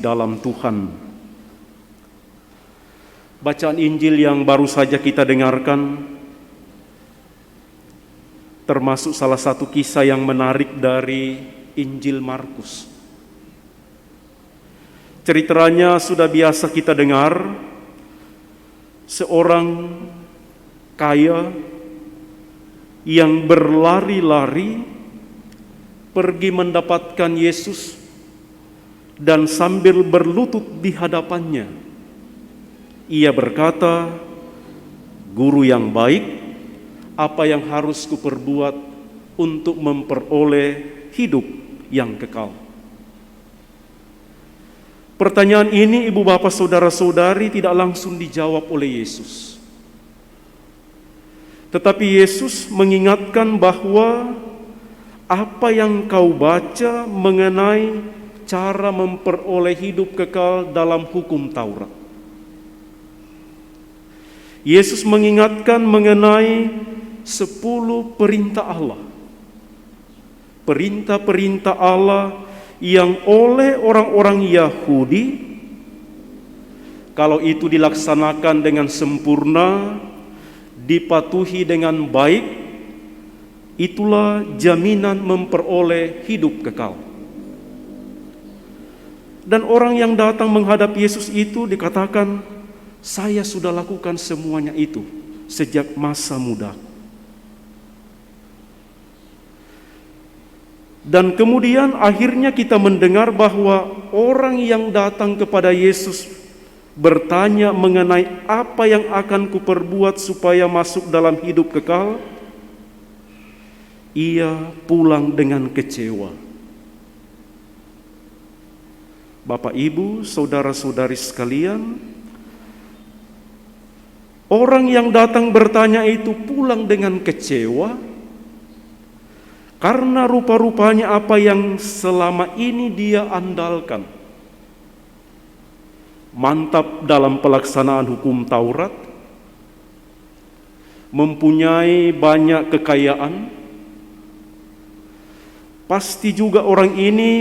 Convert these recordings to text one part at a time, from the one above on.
dalam Tuhan. Bacaan Injil yang baru saja kita dengarkan termasuk salah satu kisah yang menarik dari Injil Markus. Ceritanya sudah biasa kita dengar, seorang kaya yang berlari-lari pergi mendapatkan Yesus dan sambil berlutut di hadapannya, ia berkata, "Guru yang baik, apa yang harus kuperbuat untuk memperoleh hidup yang kekal?" Pertanyaan ini, ibu bapak saudara-saudari, tidak langsung dijawab oleh Yesus. Tetapi Yesus mengingatkan bahwa apa yang kau baca mengenai cara memperoleh hidup kekal dalam hukum Taurat. Yesus mengingatkan mengenai 10 perintah Allah. Perintah-perintah Allah yang oleh orang-orang Yahudi, kalau itu dilaksanakan dengan sempurna, dipatuhi dengan baik, itulah jaminan memperoleh hidup kekal. Dan orang yang datang menghadap Yesus itu dikatakan, "Saya sudah lakukan semuanya itu sejak masa muda." Dan kemudian akhirnya kita mendengar bahwa orang yang datang kepada Yesus bertanya mengenai apa yang akan kuperbuat supaya masuk dalam hidup kekal. Ia pulang dengan kecewa. Bapak, Ibu, saudara-saudari sekalian, orang yang datang bertanya itu pulang dengan kecewa karena rupa-rupanya apa yang selama ini dia andalkan, mantap dalam pelaksanaan hukum Taurat, mempunyai banyak kekayaan, pasti juga orang ini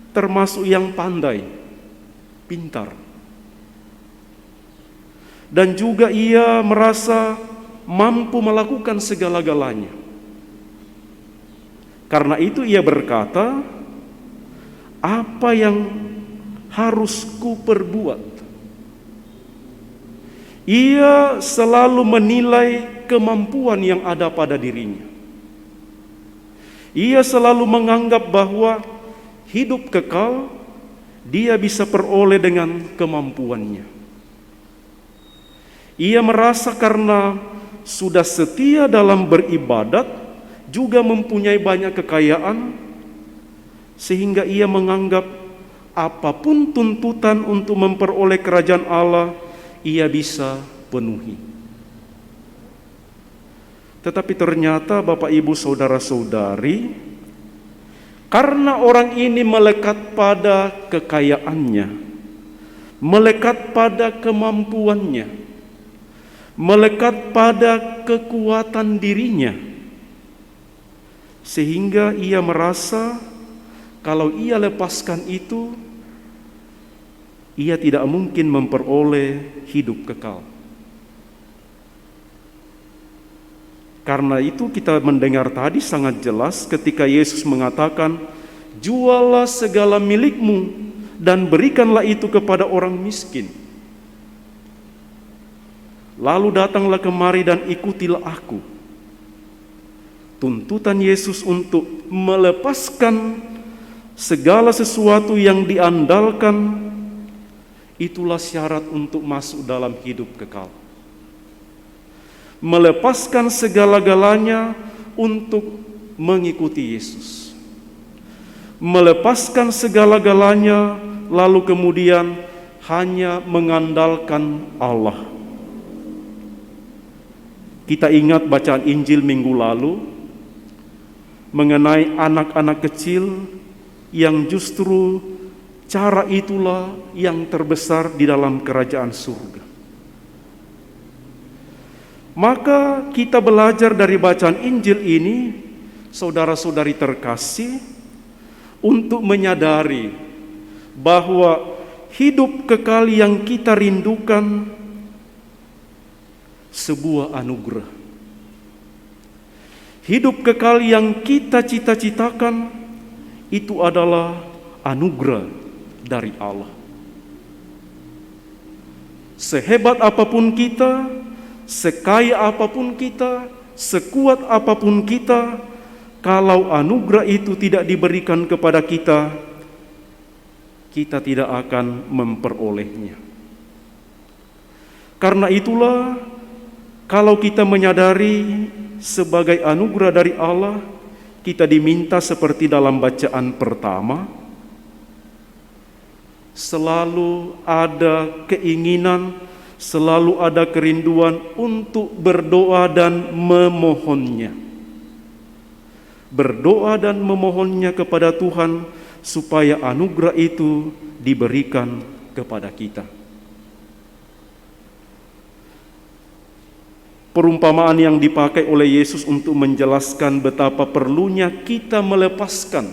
termasuk yang pandai, pintar. Dan juga ia merasa mampu melakukan segala-galanya. Karena itu ia berkata, "Apa yang harus kuperbuat?" Ia selalu menilai kemampuan yang ada pada dirinya. Ia selalu menganggap bahwa hidup kekal dia bisa peroleh dengan kemampuannya. Ia merasa karena sudah setia dalam beribadat, juga mempunyai banyak kekayaan, sehingga ia menganggap apapun tuntutan untuk memperoleh kerajaan Allah, ia bisa penuhi. Tetapi ternyata Bapak, Ibu, saudara-saudari, karena orang ini melekat pada kekayaannya, melekat pada kemampuannya, melekat pada kekuatan dirinya, sehingga ia merasa kalau ia lepaskan itu, ia tidak mungkin memperoleh hidup kekal. Karena itu kita mendengar tadi sangat jelas ketika Yesus mengatakan, "Jualah segala milikmu dan berikanlah itu kepada orang miskin. Lalu datanglah kemari dan ikutilah aku." Tuntutan Yesus untuk melepaskan segala sesuatu yang diandalkan, itulah syarat untuk masuk dalam hidup kekal. Melepaskan segala-galanya untuk mengikuti Yesus. Melepaskan segala-galanya lalu kemudian hanya mengandalkan Allah. Kita ingat bacaan Injil minggu lalu mengenai anak-anak kecil yang justru cara itulah yang terbesar di dalam kerajaan surga. Maka kita belajar dari bacaan Injil ini, saudara-saudari terkasih, untuk menyadari bahwa hidup kekal yang kita rindukan sebuah anugerah. Hidup kekal yang kita cita-citakan itu adalah anugerah dari Allah. Sehebat apapun kita, sekaya apapun kita, sekuat apapun kita, kalau anugerah itu tidak diberikan kepada kita, kita tidak akan memperolehnya. Karena itulah, kalau kita menyadari sebagai anugerah dari Allah, kita diminta seperti dalam bacaan pertama, selalu ada keinginan, selalu ada kerinduan untuk berdoa dan memohonnya. Berdoa dan memohonnya kepada Tuhan supaya anugerah itu diberikan kepada kita. Perumpamaan yang dipakai oleh Yesus untuk menjelaskan betapa perlunya kita melepaskan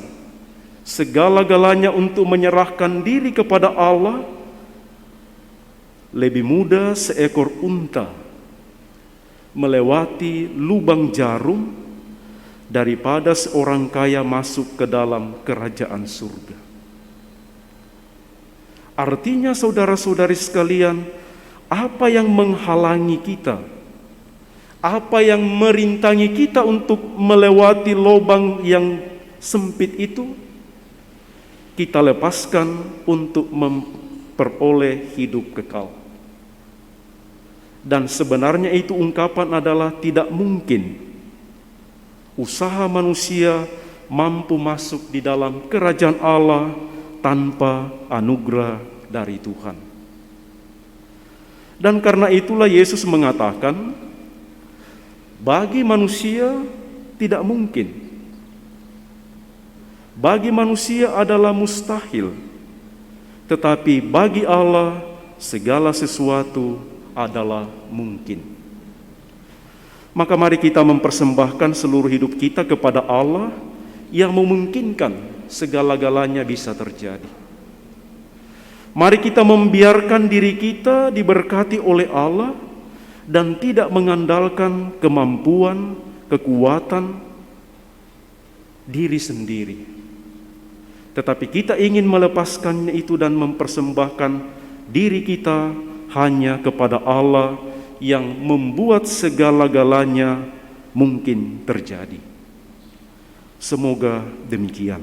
segala-galanya untuk menyerahkan diri kepada Allah, lebih mudah seekor unta melewati lubang jarum daripada seorang kaya masuk ke dalam kerajaan surga. Artinya, saudara-saudari sekalian, apa yang menghalangi kita, apa yang merintangi kita untuk melewati lubang yang sempit itu, kita lepaskan untuk memperoleh hidup kekal. Dan sebenarnya itu ungkapan adalah tidak mungkin usaha manusia mampu masuk di dalam kerajaan Allah tanpa anugerah dari Tuhan. Dan karena itulah Yesus mengatakan, bagi manusia tidak mungkin. Bagi manusia adalah mustahil. Tetapi bagi Allah segala sesuatu adalah mungkin. Maka mari kita mempersembahkan seluruh hidup kita kepada Allah yang memungkinkan segala-galanya bisa terjadi. Mari kita membiarkan diri kita diberkati oleh Allah dan tidak mengandalkan kemampuan, kekuatan diri sendiri. Tetapi kita ingin melepaskannya itu dan mempersembahkan diri kita hanya kepada Allah yang membuat segala-galanya mungkin terjadi. Semoga demikian.